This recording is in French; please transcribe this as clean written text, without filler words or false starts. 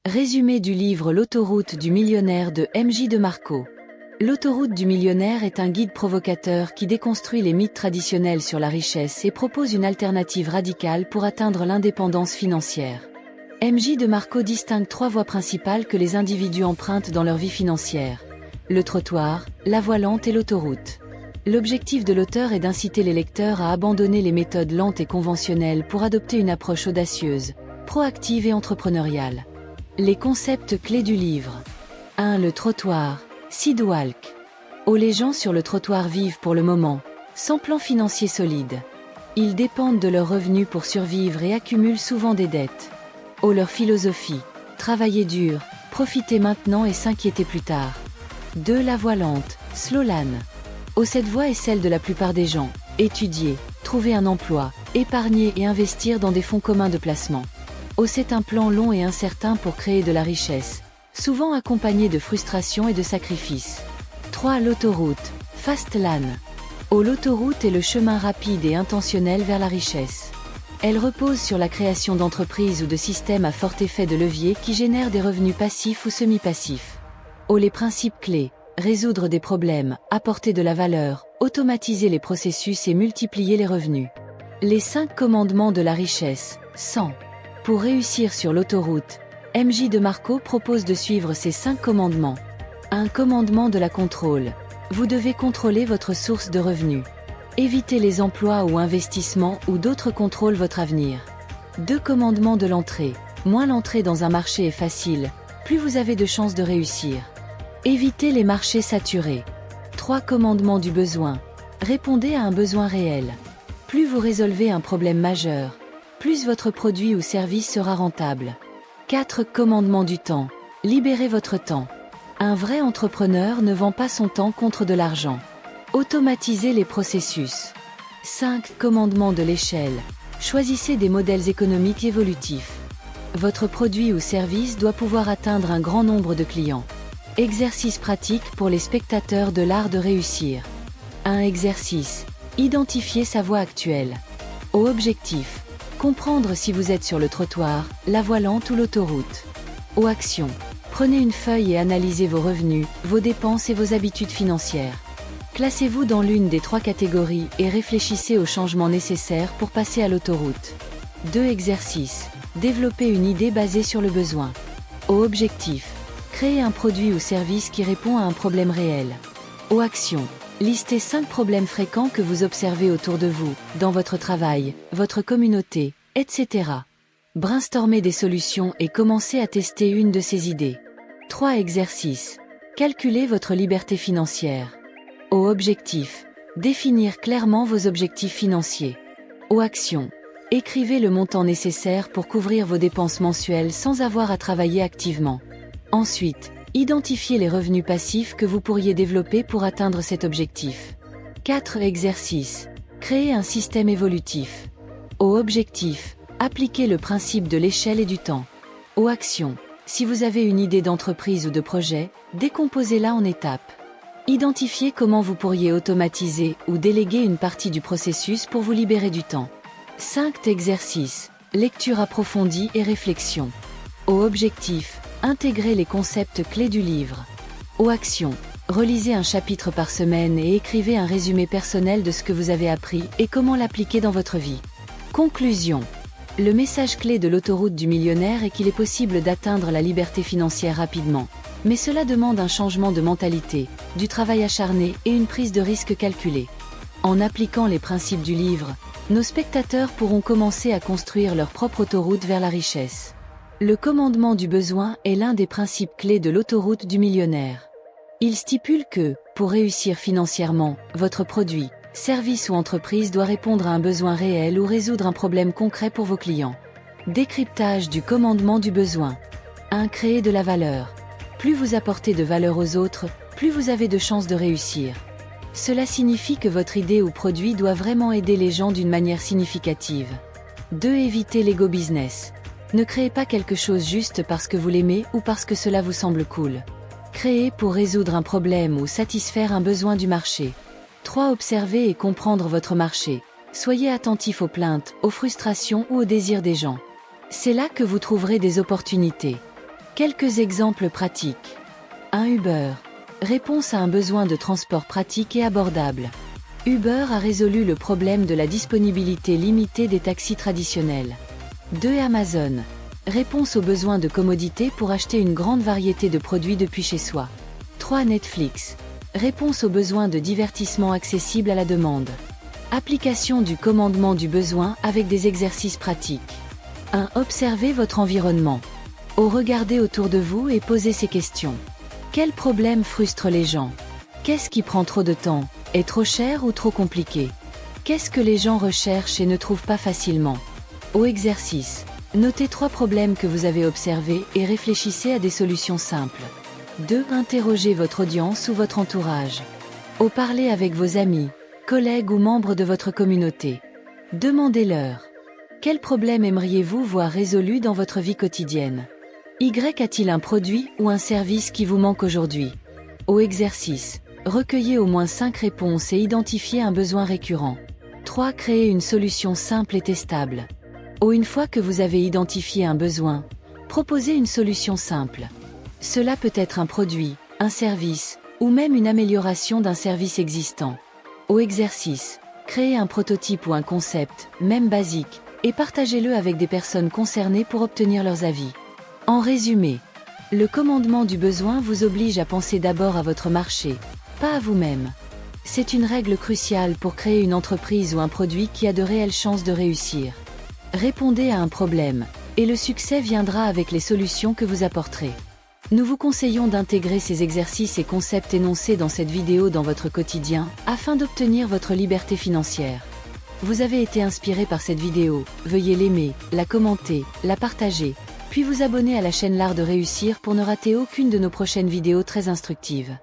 Résumé du livre L'autoroute du millionnaire de M.J. DeMarco. L'autoroute du millionnaire est un guide provocateur qui déconstruit les mythes traditionnels sur la richesse et propose une alternative radicale pour atteindre l'indépendance financière. M.J. DeMarco distingue trois voies principales que les individus empruntent dans leur vie financière: le trottoir, la voie lente et l'autoroute. L'objectif de l'auteur est d'inciter les lecteurs à abandonner les méthodes lentes et conventionnelles pour adopter une approche audacieuse, proactive et entrepreneuriale. Les concepts clés du livre. 1. Le trottoir, sidewalk. Les gens sur le trottoir vivent pour le moment, sans plan financier solide. Ils dépendent de leurs revenus pour survivre et accumulent souvent des dettes. Leur philosophie, travailler dur, profiter maintenant et s'inquiéter plus tard. 2. La voie lente, slow lane. Cette voie est celle de la plupart des gens: étudier, trouver un emploi, épargner et investir dans des fonds communs de placement. C'est un plan long et incertain pour créer de la richesse, souvent accompagné de frustration et de sacrifices. 3. L'autoroute, fast lane. L'autoroute est le chemin rapide et intentionnel vers la richesse. Elle repose sur la création d'entreprises ou de systèmes à fort effet de levier qui génèrent des revenus passifs ou semi-passifs. Les principes clés: résoudre des problèmes, apporter de la valeur, automatiser les processus et multiplier les revenus. Les 5 commandements de la richesse, 100. Pour réussir sur l'autoroute, M.J. DeMarco propose de suivre ces 5 commandements. 1. Commandement de la contrôle. Vous devez contrôler votre source de revenus. Évitez les emplois ou investissements ou d'autres contrôlent votre avenir. 2. Commandement de l'entrée. Moins l'entrée dans un marché est facile, plus vous avez de chances de réussir. Évitez les marchés saturés. 3. Commandement du besoin. Répondez à un besoin réel. Plus vous résolvez un problème majeur, plus votre produit ou service sera rentable. 4. Commandement du temps. Libérez votre temps. Un vrai entrepreneur ne vend pas son temps contre de l'argent. Automatisez les processus. 5. Commandement de l'échelle. Choisissez des modèles économiques évolutifs. Votre produit ou service doit pouvoir atteindre un grand nombre de clients. Exercice pratique pour les spectateurs de l'art de réussir. 1. Exercice. Identifier sa voie actuelle. Objectif: comprendre si vous êtes sur le trottoir, la voie lente ou l'autoroute. Action: prenez une feuille et analysez vos revenus, vos dépenses et vos habitudes financières. Classez-vous dans l'une des 3 catégories et réfléchissez aux changements nécessaires pour passer à l'autoroute. 2. Exercice: développer une idée basée sur le besoin. Objectif: créer un produit ou service qui répond à un problème réel. Action: listez 5 problèmes fréquents que vous observez autour de vous, dans votre travail, votre communauté, etc. Brainstormez des solutions et commencez à tester une de ces idées. 3. Exercice: calculez votre liberté financière. Objectif: définir clairement vos objectifs financiers. Action: écrivez le montant nécessaire pour couvrir vos dépenses mensuelles sans avoir à travailler activement. Ensuite, identifiez les revenus passifs que vous pourriez développer pour atteindre cet objectif. 4. Exercice: créer un système évolutif. Objectif: appliquer le principe de l'échelle et du temps. Action: si vous avez une idée d'entreprise ou de projet, décomposez-la en étapes. Identifiez comment vous pourriez automatiser ou déléguer une partie du processus pour vous libérer du temps. 5. Exercice: lecture approfondie et réflexion. Objectif: intégrez les concepts clés du livre. Action: relisez un chapitre par semaine et écrivez un résumé personnel de ce que vous avez appris et comment l'appliquer dans votre vie. Conclusion: le message clé de l'autoroute du millionnaire est qu'il est possible d'atteindre la liberté financière rapidement. Mais cela demande un changement de mentalité, du travail acharné et une prise de risque calculée. En appliquant les principes du livre, nos spectateurs pourront commencer à construire leur propre autoroute vers la richesse. Le commandement du besoin est l'un des principes clés de l'autoroute du millionnaire. Il stipule que, pour réussir financièrement, votre produit, service ou entreprise doit répondre à un besoin réel ou résoudre un problème concret pour vos clients. Décryptage du commandement du besoin. 1. Créer de la valeur. Plus vous apportez de valeur aux autres, plus vous avez de chances de réussir. Cela signifie que votre idée ou produit doit vraiment aider les gens d'une manière significative. 2. Évitez l'ego business. Ne créez pas quelque chose juste parce que vous l'aimez ou parce que cela vous semble cool. Créez pour résoudre un problème ou satisfaire un besoin du marché. 3. Observez et comprendre votre marché. Soyez attentif aux plaintes, aux frustrations ou aux désirs des gens. C'est là que vous trouverez des opportunités. Quelques exemples pratiques. Un Uber. Réponse à un besoin de transport pratique et abordable. Uber a résolu le problème de la disponibilité limitée des taxis traditionnels. 2 Amazon. Réponse aux besoins de commodité pour acheter une grande variété de produits depuis chez soi. 3 Netflix. Réponse aux besoins de divertissement accessible à la demande. Application du commandement du besoin avec des exercices pratiques. 1. Observez votre environnement. Regardez autour de vous et posez ces questions. Quels problèmes frustrent les gens? Qu'est-ce qui prend trop de temps? Est trop cher ou trop compliqué? Qu'est-ce que les gens recherchent et ne trouvent pas facilement? Exercice. Notez 3 problèmes que vous avez observés et réfléchissez à des solutions simples. 2. Interrogez votre audience ou votre entourage. Parlez avec vos amis, collègues ou membres de votre communauté. Demandez-leur. Quel problème aimeriez-vous voir résolu dans votre vie quotidienne? A-t-il un produit ou un service qui vous manque aujourd'hui? Exercice. Recueillez au moins 5 réponses et identifiez un besoin récurrent. 3. Créez une solution simple et testable. Une fois que vous avez identifié un besoin, proposez une solution simple. Cela peut être un produit, un service, ou même une amélioration d'un service existant. Exercice. Créez un prototype ou un concept, même basique, et partagez-le avec des personnes concernées pour obtenir leurs avis. En résumé, le commandement du besoin vous oblige à penser d'abord à votre marché, pas à vous-même. C'est une règle cruciale pour créer une entreprise ou un produit qui a de réelles chances de réussir. Répondez à un problème, et le succès viendra avec les solutions que vous apporterez. Nous vous conseillons d'intégrer ces exercices et concepts énoncés dans cette vidéo dans votre quotidien, afin d'obtenir votre liberté financière. Vous avez été inspiré par cette vidéo, veuillez l'aimer, la commenter, la partager, puis vous abonner à la chaîne L'Art de Réussir pour ne rater aucune de nos prochaines vidéos très instructives.